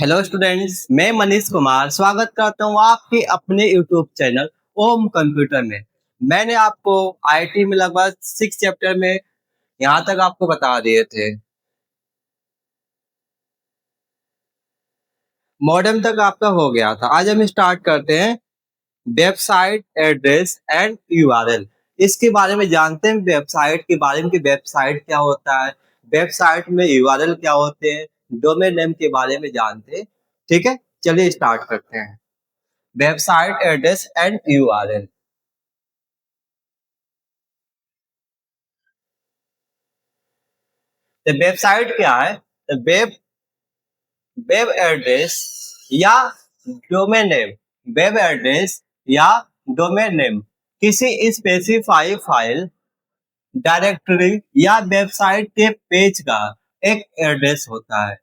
Hello students, मैं मनीष कुमार स्वागत करता हूँ आपके अपने यूट्यूब चैनल ओम कंप्यूटर में। मैंने आपको आईटी में लगभग 6 चैप्टर में यहाँ तक आपको बता दिए थे। मॉडेम तक आपका हो गया था। आज हम स्टार्ट करते हैं वेबसाइट एड्रेस एंड यूआरएल। इसके बारे में जानते हैं, वेबसाइट के बारे में कि वेबसाइट क्या होता है, वेबसाइट में यूआरएल क्या होते हैं, डोमेन नेम के बारे में जानते हैं। ठीक है, चलिए स्टार्ट करते हैं। Website address and URL. तो वेबसाइट क्या है? तो वेब एड्रेस या डोमेन नेम, वेब एड्रेस या डोमेन नेम किसी स्पेसिफाई फाइल, डायरेक्टरी या वेबसाइट के पेज का एक एड्रेस होता है।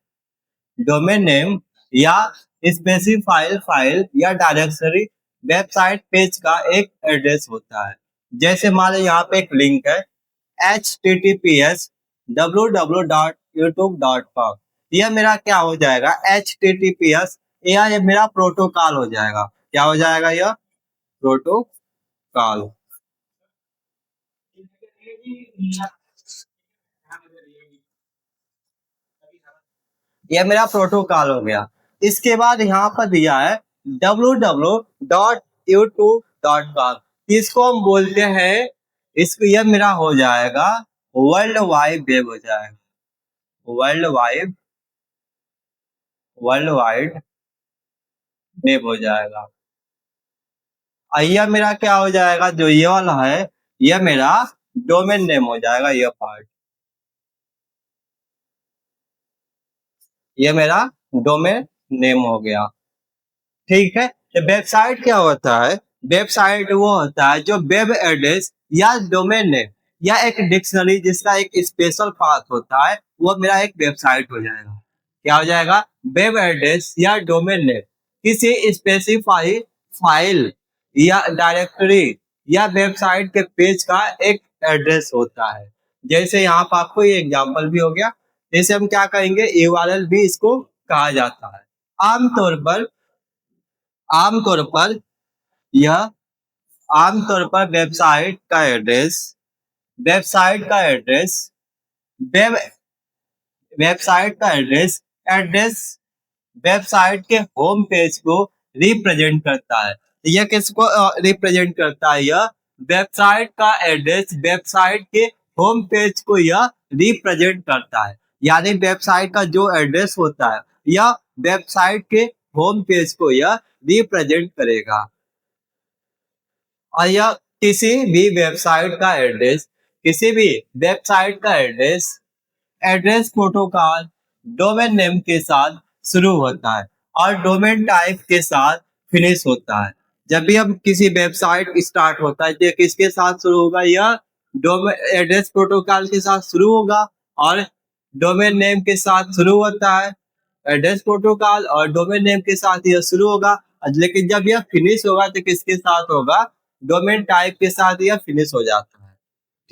डोमेन नेम या स्पेसिफाई फाइल या डायरेक्टरी वेबसाइट पेज का एक एड्रेस होता है। जैसे मान लो यहाँ पे एक लिंक है https www.youtube.com। यह मेरा क्या हो जाएगा? https या ये मेरा प्रोटोकॉल हो जाएगा। क्या हो जाएगा? यह प्रोटोकॉल। यह मेरा प्रोटोकॉल हो गया। इसके बाद यहाँ पर दिया है www.youtube.com। इसको हम बोलते हैं, इसको यह मेरा हो जाएगा वर्ल्ड वाइड वेब हो जाएगा। वर्ल्ड वाइड वेब हो जाएगा। और यह मेरा क्या हो जाएगा? जो ये वाला है यह मेरा डोमेन नेम हो जाएगा। यह पार्ट यह मेरा डोमेन नेम हो गया। ठीक है, तो वेबसाइट क्या होता है? वेबसाइट वो होता है जो वेब एड्रेस या डोमेन नेम या एक डिक्शनरी जिसका एक स्पेशल पाथ होता है, वो मेरा एक वेबसाइट हो जाएगा। क्या हो जाएगा? वेब एड्रेस या डोमेन नेम किसी स्पेसिफाई फाइल या डायरेक्टरी या वेबसाइट के पेज का एक एड्रेस होता है। जैसे यहाँ पर आपको ये एग्जांपल भी हो गया। जैसे हम क्या कहेंगे, यूआरएल भी इसको कहा जाता है। आमतौर पर आमतौर पर यह आमतौर पर वेबसाइट का एड्रेस वेब वेबसाइट का एड्रेस वेबसाइट के होम पेज को रिप्रेजेंट करता है। यह किसको रिप्रेजेंट करता है? यह वेबसाइट का एड्रेस वेबसाइट के होम पेज को यह रिप्रेजेंट करता है। यानी वेबसाइट का जो एड्रेस होता है यह वेबसाइट के होम पेज को यह रिप्रेजेंट करेगा। और यह किसी भी वेबसाइट का एड्रेस प्रोटोकॉल डोमेन नेम के साथ शुरू होता है और डोमेन टाइप के साथ फिनिश होता है। जब भी हम किसी वेबसाइट स्टार्ट होता है तो किसके साथ शुरू होगा? यह डोमेन एड्रेस प्रोटोकॉल के साथ शुरू होगा और डोमेन नेम के साथ शुरू होता है। एड्रेस प्रोटोकॉल और डोमेन नेम के साथ यह शुरू होगा, लेकिन जब यह फिनिश होगा तो किसके साथ होगा? डोमेन टाइप के साथ यह फिनिश हो जाता है।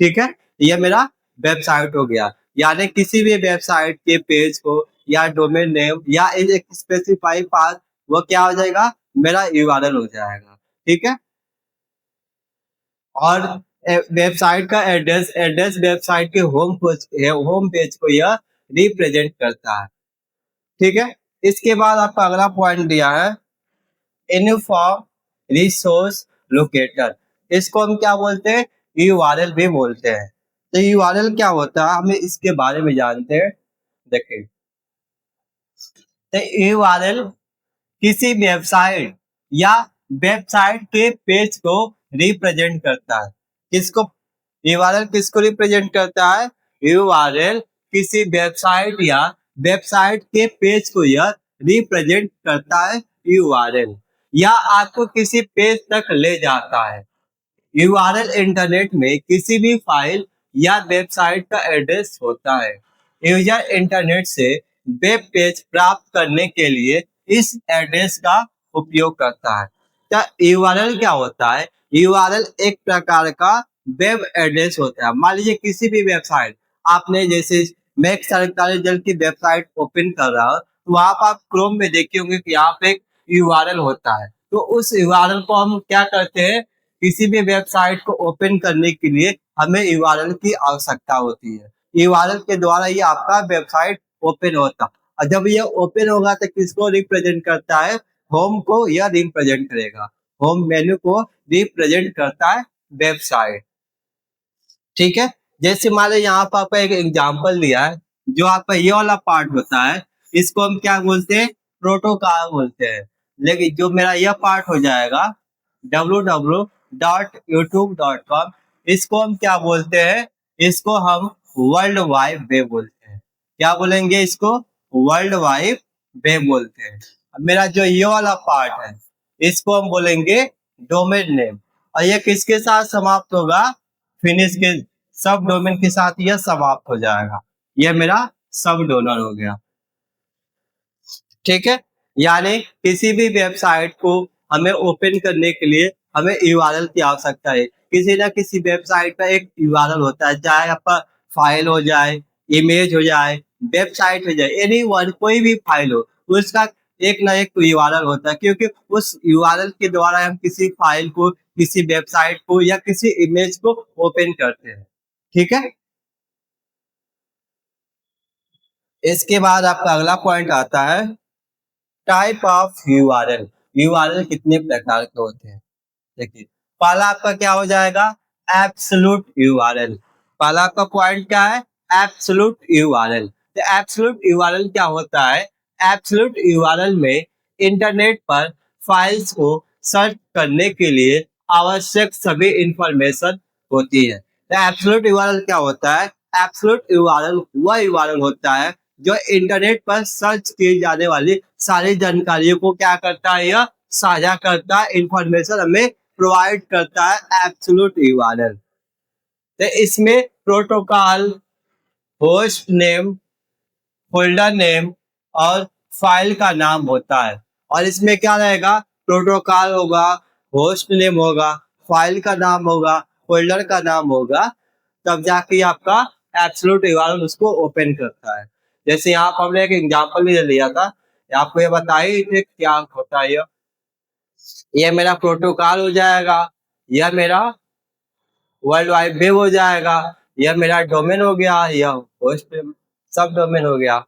ठीक है, यह मेरा वेबसाइट हो गया। यानी किसी भी वेबसाइट के पेज को या डोमेन नेम या एक स्पेसिफाई पाथ, वो क्या हो जाएगा? मेरा यूआरएल हो जाएगा। ठीक है, और वेबसाइट का एड्रेस वेबसाइट के होम पेज को यह रिप्रेजेंट करता है। ठीक है, इसके बाद आपका अगला पॉइंट दिया है यूनिफॉर्म रिसोर्स लोकेटर। इसको हम क्या बोलते हैं? यूआरएल भी बोलते हैं। तो यूआरएल क्या होता है, हमें इसके बारे में जानते हैं। देखिए, तो यूआरएल किसी वेबसाइट या वेबसाइट के पेज को रिप्रेजेंट करता है। किसको? यूआरएल किसको रिप्रेजेंट करता है? यूआरएल किसी वेबसाइट या वेबसाइट के पेज को यह रिप्रेजेंट करता है। यूआरएल या आपको किसी पेज तक ले जाता है। यूआरएल इंटरनेट में किसी भी फाइल या वेबसाइट का एड्रेस होता है। यूजर इंटरनेट से वेब पेज प्राप्त करने के लिए इस एड्रेस का उपयोग करता है। तो यूआरएल क्या होता है? यूआरएल एक प्रकार का वेब एड्रेस होता है। मान लीजिए किसी भी वेबसाइट आपने, जैसे मैं एक सरकारी जल की वेबसाइट ओपन कर रहा हूँ, तो वहां पर आप क्रोम में देखे होंगे कि यहाँ पे एक यूआरएल होता है। तो उस यूआरएल को हम क्या करते हैं, किसी भी वेबसाइट को ओपन करने के लिए हमें यूआरएल की आवश्यकता होती है। यूआरएल के द्वारा ये आपका वेबसाइट ओपन होता है, और जब ये ओपन होगा तो किसको रिप्रेजेंट करता है, होम को यह रिप्रेजेंट करेगा, होम मेन्यू को रिप्रेजेंट करता है वेबसाइट। ठीक है, जैसे मान लो यहाँ पर आपका एक एग्जांपल दिया है, जो आपका ये वाला पार्ट होता है इसको हम क्या बोलते हैं, प्रोटोकॉल बोलते हैं। लेकिन जो मेरा यह पार्ट हो जाएगा www.youtube.com, इसको हम क्या बोलते हैं, इसको हम वर्ल्ड वाइड वेब बोलते हैं। क्या बोलेंगे इसको, वर्ल्ड वाइड वेब बोलते हैं। अब मेरा जो ये वाला पार्ट है इसको हम बोलेंगे डोमेन नेम, और ये किसके साथ समाप्त होगा, फिनिश के सब डोमेन के साथ यह समाप्त हो जाएगा। यह मेरा सब डोमेन हो गया। ठीक है, यानी किसी भी वेबसाइट को हमें ओपन करने के लिए हमें यूआरएल की आवश्यकता है। किसी ना किसी वेबसाइट का एक यूआरएल होता है, चाहे आपका फाइल हो जाए, इमेज हो जाए, वेबसाइट हो जाए, एनी वन कोई भी फाइल हो, उसका एक ना एक यूआरएल होता है, क्योंकि उस यूआरएल के द्वारा हम किसी फाइल को, किसी वेबसाइट को या किसी इमेज को ओपन करते हैं। ठीक है, इसके बाद आपका अगला पॉइंट आता है टाइप ऑफ यूआरएल। यूआरएल कितने प्रकार के होते हैं, देखिए पहला आपका क्या हो जाएगा, एब्सोल्यूट यूआरएल। पहला आपका पॉइंट क्या है, एब्सोल्यूट यूआरएल। तो एब्सोल्यूट यूआरएल क्या होता है, एब्सोल्यूट यूआरएल में इंटरनेट पर फाइल्स को सर्च करने के लिए आवश्यक सभी इंफॉर्मेशन होती है। तो एब्सोल्यूट यूआरएल क्या होता है, एब्सोल्यूट यूआरएल वह यूआरएल होता है जो इंटरनेट पर सर्च की जाने वाली सारी जानकारियों को क्या करता है, यह साझा करता है, इंफॉर्मेशन हमें प्रोवाइड करता है एब्सोल्यूट यूआरएल। तो इसमें protocol, host name, folder name और फाइल का नाम होता है। और इसमें क्या रहेगा, प्रोटोकॉल होगा, होस्ट नेम होगा, फाइल का नाम होगा, फोल्डर का नाम होगा, तब जाके आपका एब्सोल्यूट यूआरएल उसको ओपन करता है। जैसे यहाँ पर हमने एक एग्जांपल भी लिया था, आपको ये बताइए कि क्या होता है। ये मेरा प्रोटोकॉल हो जाएगा, यह मेरा वर्ल्ड वाइड वेब हो जाएगा, यह मेरा डोमेन हो गया, यह होस्ट सब डोमेन हो गया।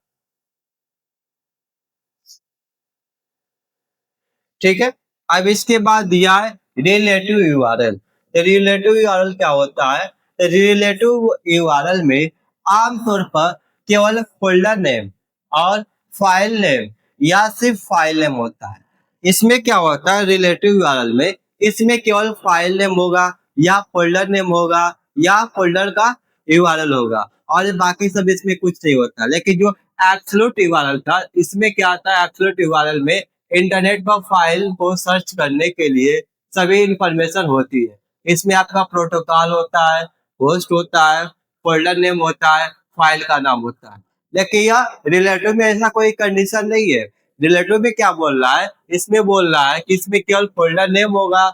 ठीक है, अब इसके बाद दिया है रिलेटिव यूआरएल। रिलेटिव यूआरएल क्या होता है, रिलेटिव यूआरएल में आमतौर पर केवल फोल्डर नेम और फाइल नेम या सिर्फ फाइल नेम होता है। इसमें क्या होता है, रिलेटिव यूआरएल में इसमें केवल फाइल नेम होगा या फोल्डर नेम होगा या फोल्डर का यूआरएल होगा, और बाकी सब इसमें कुछ नहीं होता। लेकिन जो एब्सोल्यूट यूआरएल था, इसमें क्या आता है, एब्सोल्यूट यूआरएल में इंटरनेट पर फाइल को सर्च करने के लिए सभी इंफॉर्मेशन होती है। इसमें आपका प्रोटोकॉल होता है, होस्ट होता है, फोल्डर नेम होता है, फाइल का नाम होता है। लेकिन यह रिलेटिव में ऐसा कोई कंडीशन नहीं है। रिलेटिव में क्या बोल रहा है, इसमें बोल रहा है कि इसमें केवल फोल्डर नेम होगा,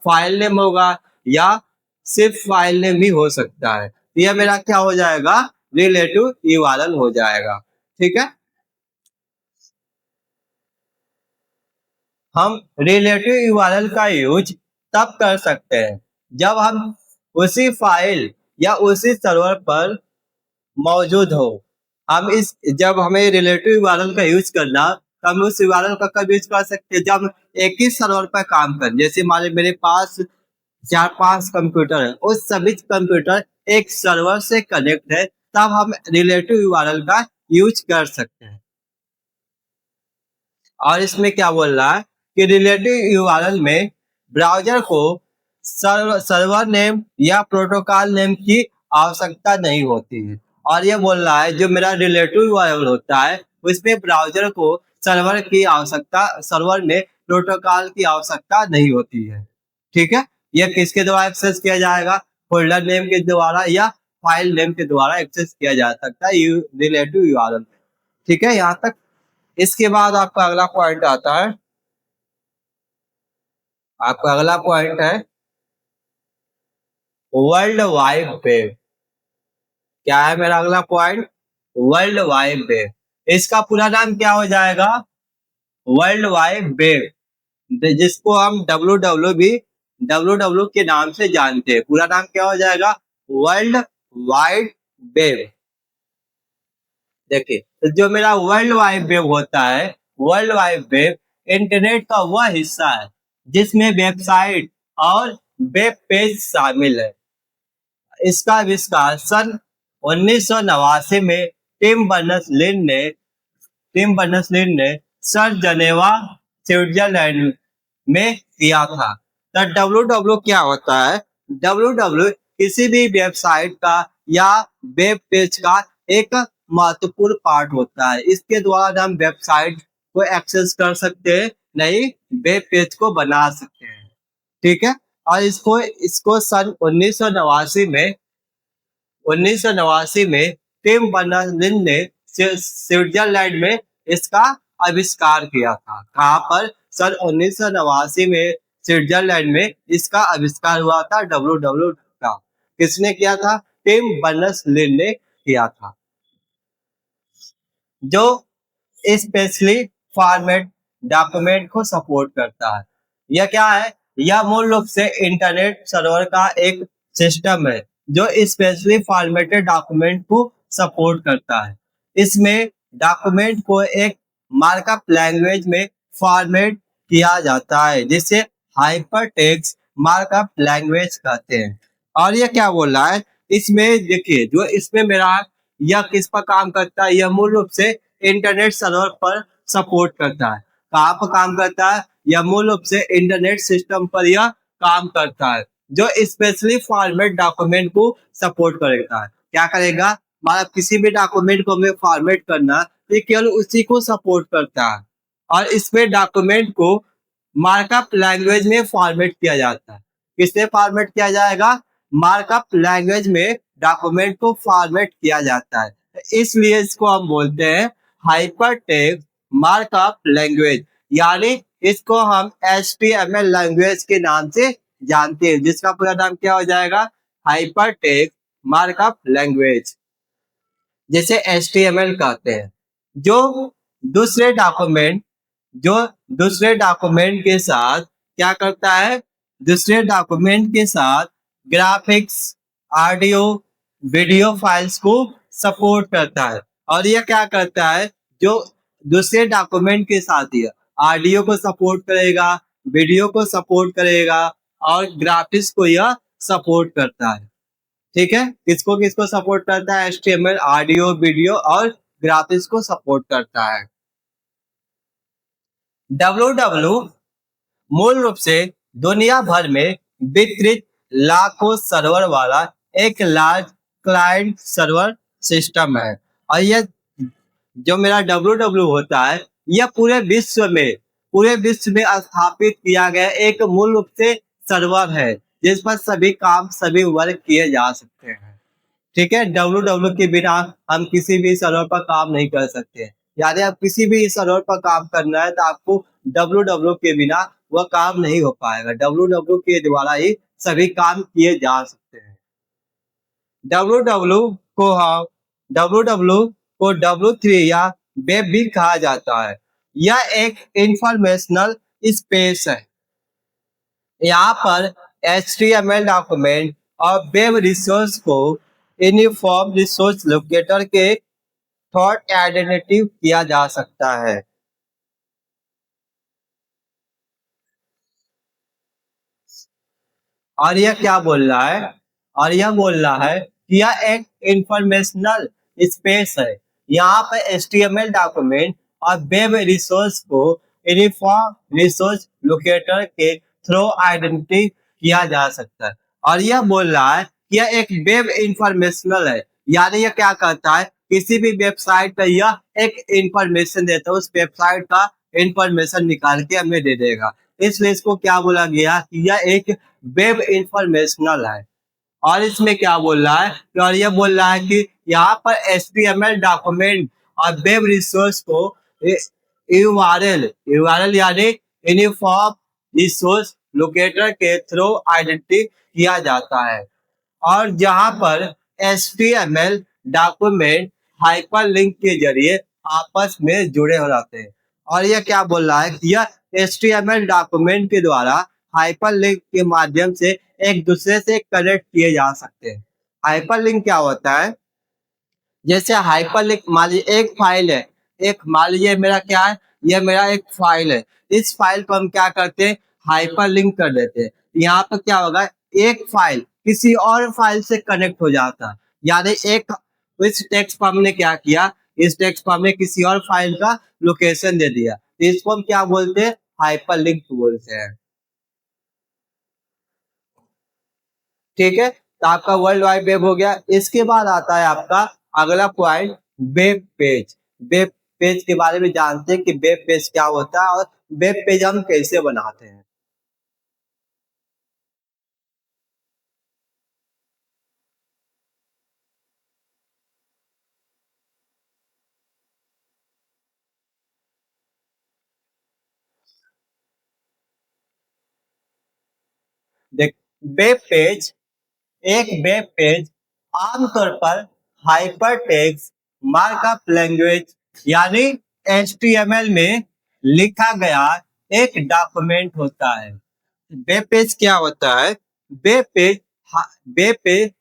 फाइल नेम होगा या सिर्फ फाइल नेम ही हो सकता है। यह मेरा क्या हो जाएगा, रिलेटिव यूआरएल हो जाएगा। ठीक है, हम रिलेटिव यूआरएल का यूज तब कर सकते हैं जब हम उसी फाइल या उसी सर्वर पर मौजूद हो। हम इस जब हमें रिलेटिव यूआरएल का यूज करना, तो हम उस यूआरएल का कब यूज कर सकते हैं, जब एक ही सर्वर पर काम करें। जैसे मान लीजिए मेरे पास 4-5 कंप्यूटर है, उस सभी कंप्यूटर एक सर्वर से कनेक्ट है, तब हम रिलेटिव यूआरएल का यूज कर सकते हैं। और इसमें क्या बोल रहा है कि रिलेटिव यूआरएल में ब्राउजर को सर्वर नेम या प्रोटोकॉल नेम की आवश्यकता नहीं होती है। और ये बोल रहा है जो मेरा रिलेटिव यूआरएल होता है उसमें ब्राउजर को सर्वर में प्रोटोकॉल की आवश्यकता नहीं होती है। ठीक है, यह किसके द्वारा एक्सेस किया जाएगा, फोल्डर नेम के द्वारा या फाइल नेम के द्वारा एक्सेस किया जा सकता है रिलेटिव यूआरएल। ठीक है, यहाँ तक। इसके बाद आपका अगला पॉइंट आता है, आपका अगला पॉइंट है वर्ल्ड वाइड वेब। क्या है मेरा अगला पॉइंट, वर्ल्ड वाइड वेब। इसका पूरा नाम क्या हो जाएगा? वर्ल्ड वाइड वेब, जिसको हम डब्ल्यू के नाम से जानते हैं। पूरा नाम क्या हो जाएगा? World wide web. देखिए, तो जो मेरा वर्ल्ड वाइड वेब होता है, वर्ल्ड वाइड वेब इंटरनेट का वह हिस्सा है जिसमें वेबसाइट और वेब पेज शामिल है। इसका आविष्कार सन 1989 में टिम बर्नर्स-ली ने सर जेनेवा, स्विट्जरलैंड में किया था। तो डब्ल्यू क्या होता है? डब्ल्यू किसी भी वेबसाइट का या वेब पेज का एक महत्वपूर्ण पार्ट होता है। इसके द्वारा हम वेबसाइट को एक्सेस कर सकते हैं, नहीं वेब पेज को बना सकते हैं। ठीक है, और इसको इसको सन 1989 में टिम बर्नर्स-ली ने स्विट्जरलैंड में इसका आविष्कार किया था। कहाँ पर? सन 1989 में स्विट्जरलैंड में इसका आविष्कार हुआ था डब्ल्यू का। किसने किया था? टिम बर्नर्स-ली ने किया था, जो स्पेशली फॉर्मेट डॉक्यूमेंट को सपोर्ट करता है। यह क्या है? यह मूल रूप से इंटरनेट सर्वर का एक सिस्टम है जो स्पेशली फॉर्मेटेड डॉक्यूमेंट को सपोर्ट करता है। इसमें डॉक्यूमेंट को एक मार्कअप लैंग्वेज में फॉर्मेट किया जाता है जिसे हाइपरटेक्स्ट मार्कअप लैंग्वेज कहते हैं। और यह क्या बोल रहा है? इसमें देखिए, जो इसमें मेरा यह किस पर काम करता है? यह मूल रूप से इंटरनेट सर्वर पर सपोर्ट करता है। कहाँ पर काम करता है? यह मूल रूप से इंटरनेट सिस्टम पर यह काम करता है, जो स्पेशली फॉर्मेट डॉक्यूमेंट को सपोर्ट करेगा। क्या करेगा? मतलब किसी भी डॉक्यूमेंट को हमें फॉर्मेट करना, ये केवल उसी को सपोर्ट करता है। और इसमें डॉक्यूमेंट को मार्कअप लैंग्वेज में फॉर्मेट किया जाता है। किससे फॉर्मेट किया जाएगा? मार्कअप लैंग्वेज में डॉक्यूमेंट को फॉर्मेट किया जाता है, इसलिए इसको हम बोलते हैं हाइपरटेक्स्ट मार्कअप लैंग्वेज, यानी इसको हम HTML लैंग्वेज के नाम से जानते हैं, जिसका पूरा नाम क्या हो जाएगा? हाइपरटेक्स्ट मार्कअप लैंग्वेज, जैसे HTML कहते हैं। जो दूसरे डॉक्यूमेंट जो दूसरे डॉक्यूमेंट के साथ क्या करता है? दूसरे डॉक्यूमेंट के साथ ग्राफिक्स, ऑडियो, वीडियो फाइल्स को सपोर्ट करता है। और यह क्या करता है? जो दूसरे डॉक्यूमेंट के साथ ही ऑडियो को सपोर्ट करेगा, वीडियो को सपोर्ट करेगा और ग्राफिक्स को यह सपोर्ट करता है। ठीक है, किसको किसको सपोर्ट करता है? HTML, ऑडियो, वीडियो और ग्राफिक्स को सपोर्ट करता है। डब्ल्यू मूल रूप से दुनिया भर में वितरित लाखों सर्वर वाला एक लार्ज क्लाइंट सर्वर सिस्टम है। और यह जो मेरा डब्ल्यू होता है, यह पूरे विश्व में स्थापित किया गया एक मूल रूप से सर्वर है, जिस पर सभी काम, सभी वर्क किए जा सकते हैं। ठीक है, डब्ल्यू के बिना हम किसी भी सर्वर पर काम नहीं कर सकते। यानी आप किसी भी सर्वर पर काम करना है तो आपको डब्ल्यू के बिना वह काम नहीं हो पाएगा। डब्ल्यू के द्वारा ही सभी काम किए जा सकते हैं। डब्ल्यू को हम डब्ल्यू को W3 या वेब भी कहा जाता है। यह एक इंफॉर्मेशनल स्पेस है। यहाँ पर HTML डॉक्यूमेंट और वेब रिसोर्स को यूनिफॉर्म रिसोर्स लोकेटर के थॉट आइडेंटिटी किया जा सकता है। और यह क्या बोल रहा है? और यह बोल रहा है कि यह एक इंफॉर्मेशनल स्पेस है। यहाँ पर HTML डॉक्यूमेंट और वेब रिसोर्स को यूनिफॉर्म रिसोर्स लोकेटर के थ्रू आइडेंटिटी किया जा सकता है। और यह बोल रहा है कि यह एक वेब इंफॉर्मेशनल है, यानी यह क्या करता है? किसी भी वेबसाइट पर यह एक इंफॉर्मेशन देता है, उस वेबसाइट का इंफॉर्मेशन निकाल के हमें दे देगा। इसलिए इसको क्या बोला गया कि यह एक वेब इंफॉर्मेशनल है। और इसमें क्या बोल रहा है? और यह बोल रहा है कि यहाँ पर HTML डॉक्यूमेंट और वेब रिसोर्स को URL यानी यूनिफॉर्म रिसोर्स लोकेटर के थ्रू आइडेंटिटी किया जाता है। और जहाँ पर HTML डॉक्यूमेंट हाइपरलिंक के जरिए आपस में जुड़े हो जाते हैं। और ये क्या बोल रहा है कि यह HTML डॉक्यूमेंट के द्वारा हाइपरलिंक के माध्यम से एक दूसरे से कनेक्ट किए जा सकते हैं। हाइपरलिंक क्या होता है? जैसे हाइपरलिंक मान लीजिए एक फाइल है, एक मान लीजिए मेरा क्या है, ये मेरा एक फाइल है। इस फाइल को हम क्या करते हैं, हाइपरलिंक कर देते हैं। यहाँ पर क्या होगा, एक फाइल किसी और फाइल से कनेक्ट हो जाता है। यानी एक इस टेक्स्ट पर हमने क्या किया, इस टेक्स्ट पर हमने किसी और फाइल का लोकेशन दे दिया, तो इसको हम क्या बोलते हैं, हाइपरलिंक बोलते हैं। ठीक है, तो आपका वर्ल्ड वाइड वेब हो गया। इसके बाद आता है आपका अगला point, web page. Web page के बारे में जानते हैं कि वेब पेज क्या होता है और वेब पेज हम कैसे बनाते हैं। देख, वेब पेज, एक वेब पेज आमतौर पर हाइपर टेक्स्ट मार्कअप लैंग्वेज यानी HTML में लिखा गया एक डॉक्यूमेंट होता है। वेब पेज क्या होता है, वेब पेज, वेब पेज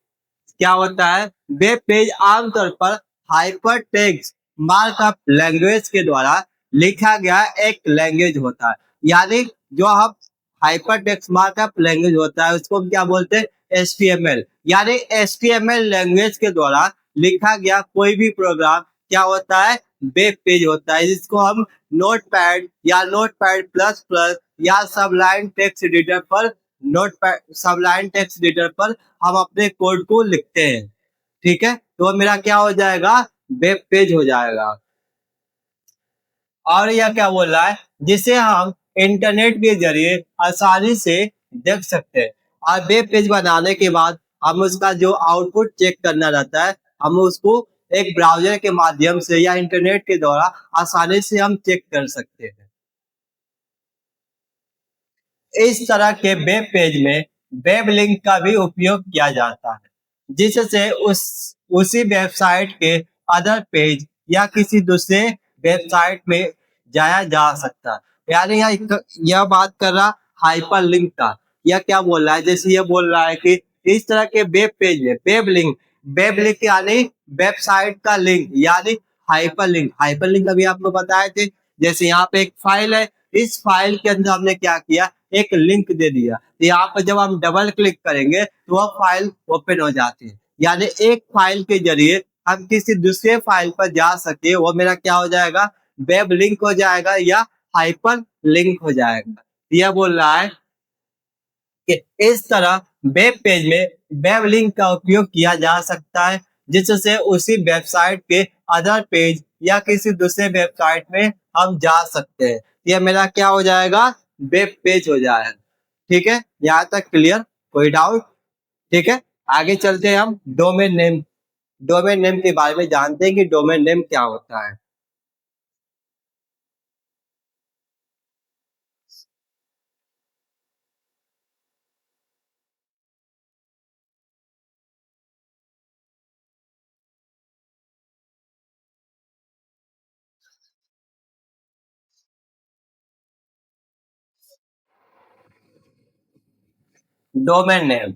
क्या होता है, वेब पेज आमतौर पर हाइपर टेक्स्ट मार्कअप लैंग्वेज के द्वारा लिखा गया एक लैंग्वेज होता है। यानी जो हम हाइपर टेक्स्ट मार्कअप लैंग्वेज होता है उसको हम क्या बोलते हैं, HTML। यानी HTML लैंग्वेज के द्वारा लिखा गया कोई भी प्रोग्राम क्या होता है, वेब पेज होता है, जिसको हम नोटपैड या नोटपैड प्लस प्लस या सबलाइन टेक्स्ट एडिटर पर, नोटपैड सबलाइन टेक्स्ट एडिटर पर हम अपने कोड को लिखते हैं। ठीक है, तो मेरा क्या हो जाएगा, वेब पेज हो जाएगा। और यह क्या बोल रहा है, जिसे हम इंटरनेट के जरिए आसानी से देख सकते हैं। और वेब पेज बनाने के बाद हम उसका जो आउटपुट चेक करना रहता है, हम उसको एक ब्राउजर के माध्यम से या इंटरनेट के द्वारा आसानी से हम चेक कर सकते हैं। इस तरह के वेब पेज में वेब लिंक का भी उपयोग किया जाता है, जिससे उसी वेबसाइट के अदर पेज या किसी दूसरे वेबसाइट में जाया जा सकता है। यानी यह बात कर रहा हाइपर लिंक का। यह क्या बोल रहा है, जैसे ये बोल रहा है कि इस तरह के वेब पेज में वेब लिंक यानी वेबसाइट का लिंक यानी हाइपर लिंक। हाइपर लिंक अभी आपको बताए थे, जैसे यहाँ पे एक फाइल है, इस फाइल के अंदर हमने क्या किया, एक लिंक दे दिया। तो यहाँ पर जब हम डबल क्लिक करेंगे तो वह फाइल ओपन हो जाती है। यानी एक फाइल के जरिए हम किसी दूसरे फाइल पर जा सके, वो मेरा क्या हो जाएगा, वेब लिंक हो जाएगा या हाइपर लिंक हो जाएगा। यह बोल रहा है कि इस तरह वेब पेज में वेब लिंक का उपयोग किया जा सकता है, जिससे उसी वेबसाइट के अदर पेज या किसी दूसरे वेबसाइट में हम जा सकते हैं। यह मेरा क्या हो जाएगा, वेब पेज हो जाएगा। ठीक है, यहाँ तक क्लियर, कोई डाउट? ठीक है, आगे चलते हैं हम डोमेन नेम। डोमेन नेम के बारे में जानते हैं कि डोमेन नेम क्या होता है। डोमेन नेम,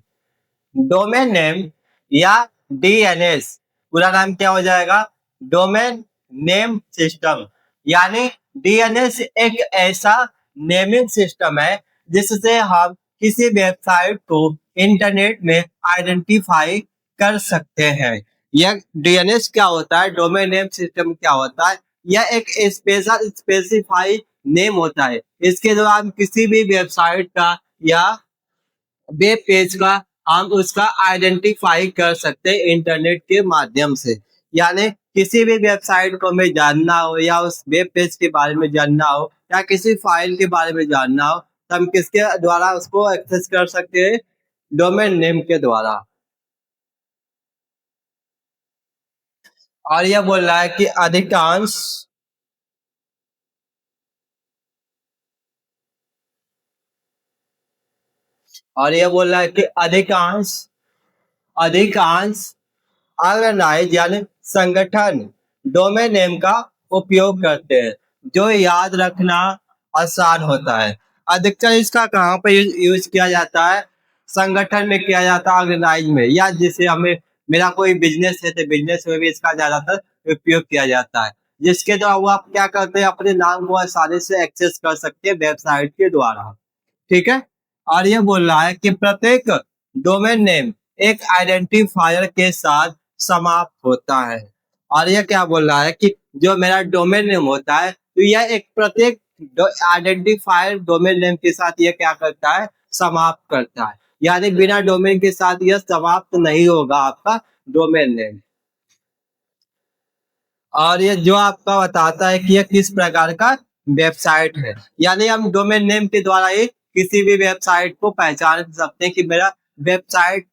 डोमेन नेम या DNS, पूरा नाम क्या हो जाएगा, डोमेन नेम सिस्टम। यानी DNS एक ऐसा नेमिंग सिस्टम है जिससे हम किसी वेबसाइट को इंटरनेट में आइडेंटिफाई कर सकते हैं। यह DNS क्या होता है, डोमेन नेम सिस्टम क्या होता है, यह एक स्पेशल स्पेसिफाई नेम होता है। इसके द्वारा हम किसी भी वेबसाइट का या वेब पेज का हम उसका आइडेंटिफाई कर सकते हैं इंटरनेट के माध्यम से। यानी किसी भी वेबसाइट को हमें जानना हो या उस वेब पेज के बारे में जानना हो या किसी फाइल के बारे में जानना हो, तो हम किसके द्वारा उसको एक्सेस कर सकते हैं, डोमेन नेम के द्वारा। और यह बोल रहा है कि अधिकांश, और यह बोल रहा है कि अधिकांश अधिकांश ऑर्गेनाइज यानी संगठन डोमेन नेम का उपयोग करते हैं, जो याद रखना आसान होता है। अधिकतर इसका कहाँ पे यूज किया जाता है? संगठन में किया जाता है, ऑर्गेनाइज में, या जिसे हमें मेरा कोई बिजनेस है तो बिजनेस में भी इसका ज्यादातर उपयोग किया जाता है, जिसके द्वारा वो आप क्या करते हैं, अपने नाम को आसानी से एक्सेस कर सकते हैं वेबसाइट के द्वारा। ठीक है। और ये बोल रहा है कि प्रत्येक डोमेन नेम एक आइडेंटिफायर के साथ समाप्त होता है। और ये क्या बोल रहा है कि जो मेरा डोमेन नेम होता है, तो यह एक प्रत्येक आइडेंटिफायर डोमेन नेम के साथ ये क्या करता है, समाप्त करता है। यानी बिना डोमेन के साथ यह समाप्त नहीं होगा आपका डोमेन नेम। और ये जो आपका बताता है कि यह किस प्रकार का वेबसाइट है, यानी हम डोमेन नेम के द्वारा ही किसी भी वेबसाइट को पहचान सकते हैं कि मेरा वेबसाइट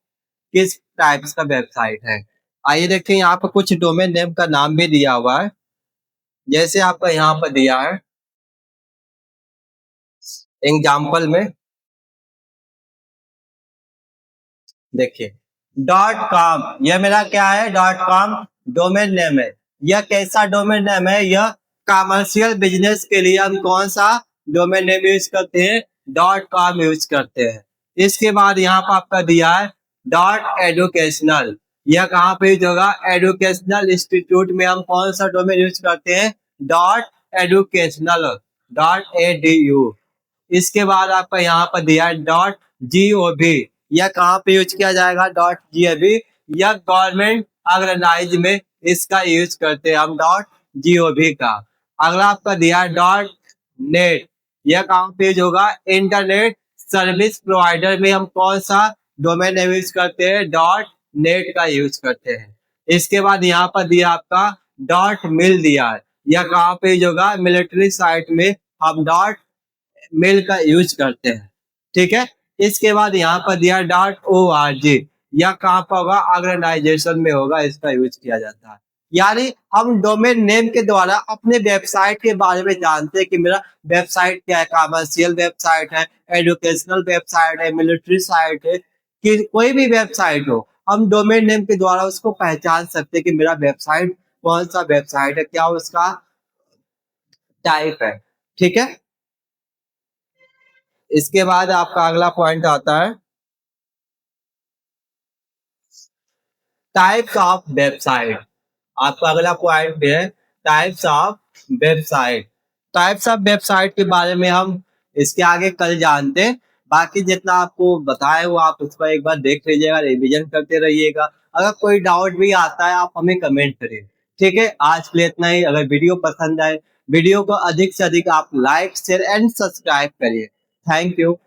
किस टाइप्स का वेबसाइट है। आइए देखिए, यहाँ पर कुछ डोमेन नेम का नाम भी दिया हुआ है, जैसे आपका यहाँ पर दिया है एग्जाम्पल में, देखिए .com, यह मेरा क्या है, .com डोमेन नेम है। यह कैसा डोमेन नेम है? यह कमर्शियल बिजनेस के लिए हम कौन सा डोमेन नेम यूज करते हैं? .com यूज करते हैं। इसके बाद यहाँ पर आपका दिया है .educational, यह कहाँ पे यूज होगा? एजुकेशनल इंस्टीट्यूट में हम कौन सा डोमेन यूज करते हैं? .educational.edu। इसके बाद आपका यहाँ पर दिया है .gov, यह कहाँ पे यूज किया जाएगा? .gov, यह गवर्नमेंट ऑर्गेनाइज में इसका यूज करते हैं हम .gov का। अगला आपका दिया है .net, यह कहाँ पे यूज होगा? इंटरनेट सर्विस प्रोवाइडर में हम कौन सा डोमेन नेम यूज करते हैं? .net का यूज करते हैं। इसके बाद यहाँ पर दिया आपका .mil दिया है, यह कहाँ पे यूज होगा? मिलिट्री साइट में हम मेल का यूज करते हैं। ठीक है। इसके बाद यहाँ पर दिया .org, यह कहाँ पर होगा? ऑर्गेनाइजेशन में होगा, इसका यूज किया जाता है। यानी हम डोमेन नेम के द्वारा अपने वेबसाइट के बारे में जानते हैं कि मेरा वेबसाइट क्या है, कमर्शियल वेबसाइट है, एजुकेशनल वेबसाइट है, मिलिट्री साइट है, कि कोई भी वेबसाइट हो, हम डोमेन नेम के द्वारा उसको पहचान सकते हैं कि मेरा वेबसाइट कौन सा वेबसाइट है, क्या उसका टाइप है। ठीक है। इसके बाद आपका अगला पॉइंट आता है टाइप्स ऑफ वेबसाइट। आपका अगला पॉइंट है types of website. Types of website के बारे में हम इसके आगे कल जानते हैं। बाकी जितना आपको बताया वो आप उसको एक बार देख लीजिएगा, रिवीजन करते रहिएगा। अगर कोई डाउट भी आता है आप हमें कमेंट करिए। ठीक है, आज के लिए इतना ही। अगर वीडियो पसंद आए, वीडियो को अधिक से अधिक आप लाइक शेयर एंड सब्सक्राइब करिए। Thank you.